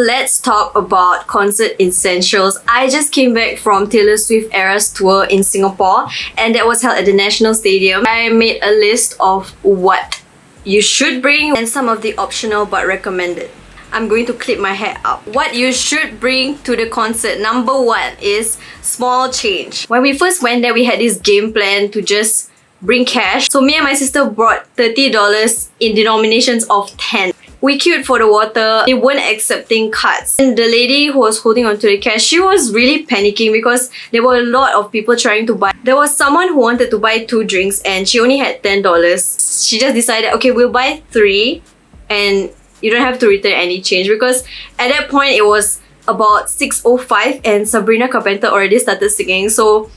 let's talk about concert essentials. I just came back from Taylor Swift Eras Tour in Singapore, and that was held at the National Stadium. I made a list of what you should bring and some of the optional but recommended. I'm going to clip my hair up. What you should bring to the concert. Number 1 is small change. When we first went there, we had this game plan to just bring cash. So me and my sister brought $30 in denominations of 10. We queued for the water. They weren't accepting cards. And the lady who was holding onto the cash, she was really panicking because there were a lot of people trying to buy. There was someone who wanted to buy 2 drinks and she only had $10. She just decided, okay, we'll buy 3 and you don't have to return any change, because at that point it was about 6:05 and Sabrina Carpenter already started singing. So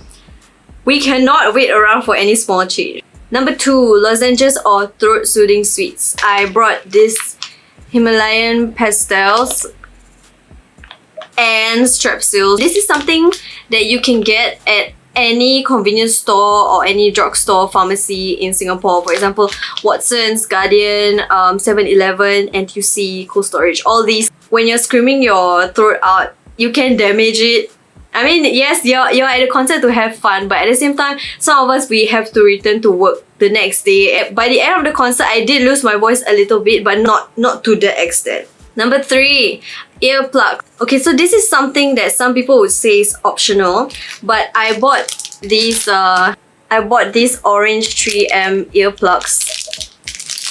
we cannot wait around for any small change. Number 2, lozenges or throat soothing sweets. I brought this Himalayan pastels and strepsils. This is something that you can get at any convenience store or any drugstore pharmacy in Singapore. For example, Watson's, Guardian, 7-Eleven, NTUC, Cold Storage. All these. When you're screaming your throat out, you can damage it. I mean, yes, you're at the concert to have fun, but at the same time, some of us, we have to return to work the next day. By the end of the concert, I did lose my voice a little bit, but not to the extent. Number 3, earplug. Okay, so this is something that some people would say is optional, but I bought these orange 3M earplugs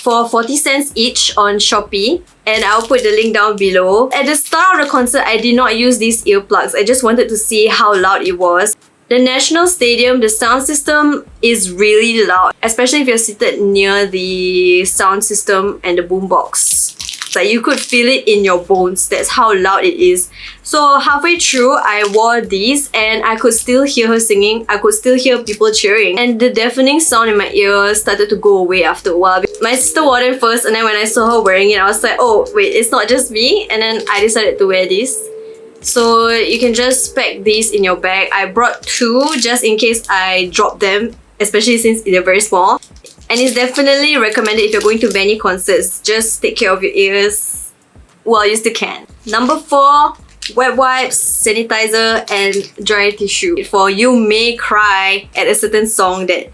for 40 cents each on Shopee, and I'll put the link down below. At the start of the concert, I did not use these earplugs. I just wanted to see how loud it was. The National Stadium, the sound system is really loud, especially if you're seated near the sound system and the boombox. Like, you could feel it in your bones. That's how loud it is. So halfway through, I wore these and I could still hear her singing. I could still hear people cheering. And the deafening sound in my ears started to go away after a while. My sister wore them first, and then when I saw her wearing it, I was like, oh wait, it's not just me. And then I decided to wear this. So you can just pack these in your bag. I brought 2 just in case I drop them, especially since they're very small. And it's definitely recommended if you're going to many concerts. Just take care of your ears while you still can. Number 4, wet wipes, sanitizer, and dry tissue. For you may cry at a certain song that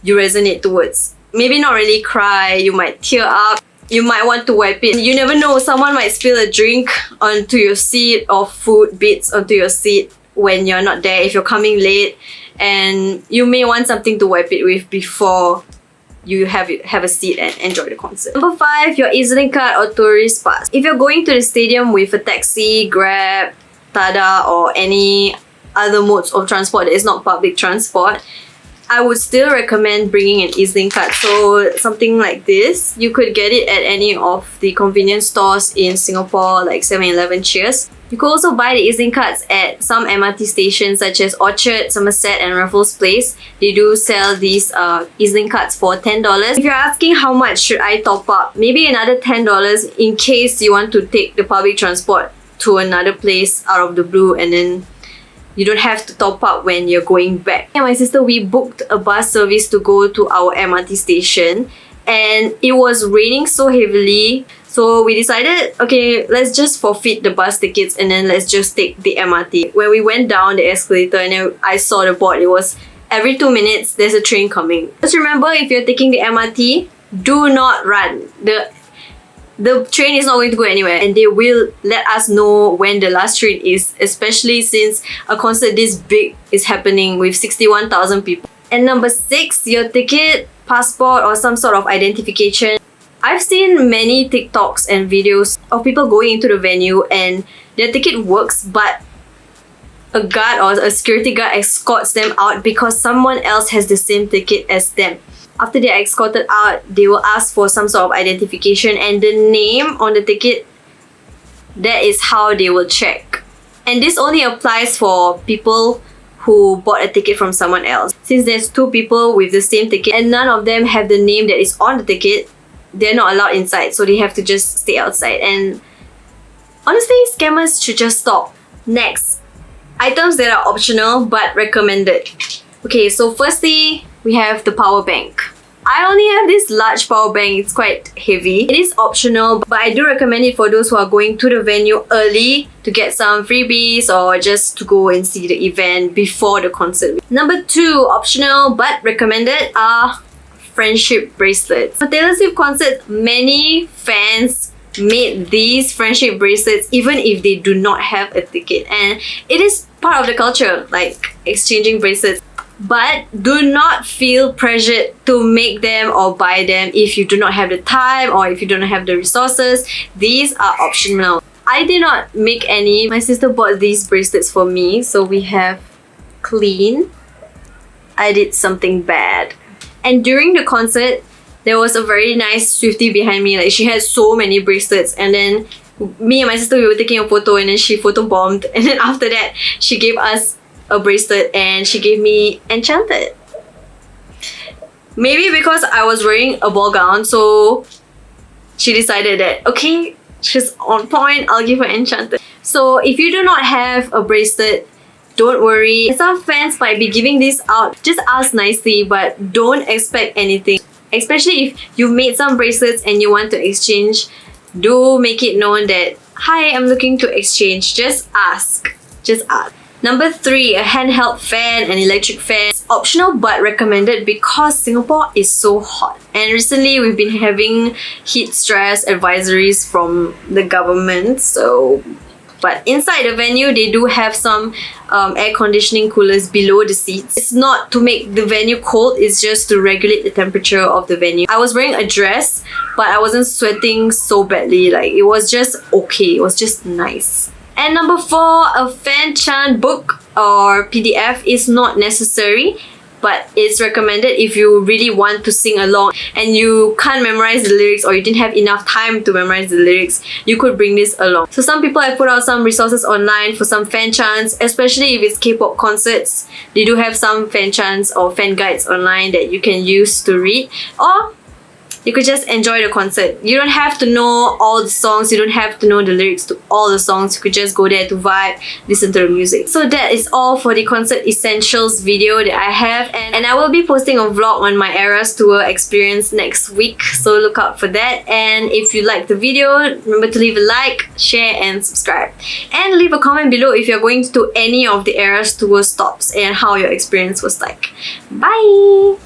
you resonate towards. Maybe not really cry, you might tear up. You might want to wipe it. You never know, someone might spill a drink onto your seat or food bits onto your seat when you're not there, if you're coming late. And you may want something to wipe it with before you have a seat and enjoy the concert. Number 5, your EZ-Link card or tourist pass. If you're going to the stadium with a taxi, Grab, Tada, or any other modes of transport that is not public transport, I would still recommend bringing an EZ-Link card. So something like this, you could get it at any of the convenience stores in Singapore, like 7-Eleven, Cheers. You could also buy the EZ-Link cards at some MRT stations such as Orchard, Somerset, and Raffles Place. They do sell these EZ-Link cards for $10. If you're asking how much should I top up, maybe another $10 in case you want to take the public transport to another place out of the blue, and then you don't have to top up when you're going back. And my sister, we booked a bus service to go to our MRT station, and it was raining so heavily. So we decided, okay, let's just forfeit the bus tickets and then let's just take the MRT. When we went down the escalator and then I saw the board, it was every 2 minutes there's a train coming. Just remember, if you're taking the MRT, do not run. The train is not going to go anywhere, and they will let us know when the last train is, especially since a concert this big is happening with 61,000 people. And number 6, your ticket, passport, or some sort of identification. I've seen many TikToks and videos of people going into the venue and their ticket works, but a guard or a security guard escorts them out because someone else has the same ticket as them. After they are escorted out, they will ask for some sort of identification, and the name on the ticket, that is how they will check. And this only applies for people who bought a ticket from someone else. Since there's 2 people with the same ticket and none of them have the name that is on the ticket, they're not allowed inside, so they have to just stay outside. And honestly, scammers should just stop. Next, items that are optional but recommended. Okay, so firstly, we have the power bank. I only have this large power bank. It's quite heavy. It is optional, but I do recommend it for those who are going to the venue early to get some freebies or just to go and see the event before the concert. Number 2, optional but recommended are friendship bracelets. For Taylor Swift concerts, many fans made these friendship bracelets even if they do not have a ticket, and it is part of the culture, like exchanging bracelets. But do not feel pressured to make them or buy them if you do not have the time or if you don't have the resources. These are optional. I did not make any. My sister bought these bracelets for me. So we have clean, I did something bad. And during the concert, there was a very nice Swiftie behind me. Like, she had so many bracelets, and then me and my sister, we were taking a photo, and then she photobombed, and then after that she gave us a bracelet and she gave me Enchanted. Maybe because I was wearing a ball gown, so she decided that okay, she's on point, I'll give her Enchanted. So if you do not have a bracelet, don't worry. Some fans might be giving this out. Just ask nicely, but don't expect anything. Especially if you've made some bracelets and you want to exchange, do make it known that, hi, I'm looking to exchange. Just ask. Just ask. Number 3, a handheld fan, an electric fan. It's optional but recommended because Singapore is so hot. And recently we've been having heat stress advisories from the government. But inside the venue, they do have some air conditioning coolers below the seats. It's not to make the venue cold, it's just to regulate the temperature of the venue. I was wearing a dress, but I wasn't sweating so badly. Like, it was just okay. It was just nice. And number 4, a fan chant book or PDF is not necessary, but it's recommended if you really want to sing along and you can't memorize the lyrics or you didn't have enough time to memorize the lyrics. You could bring this along. So some people have put out some resources online for some fan chants, especially if it's K-pop concerts. They do have some fan chants or fan guides online that you can use to read, or you could just enjoy the concert. You don't have to know all the songs. You don't have to know the lyrics to all the songs. You could just go there to vibe, listen to the music. So that is all for the concert essentials video that I have. And I will be posting a vlog on my Eras tour experience next week. So look out for that. And if you like the video, remember to leave a like, share and subscribe. And leave a comment below if you're going to any of the Eras tour stops and how your experience was like. Bye!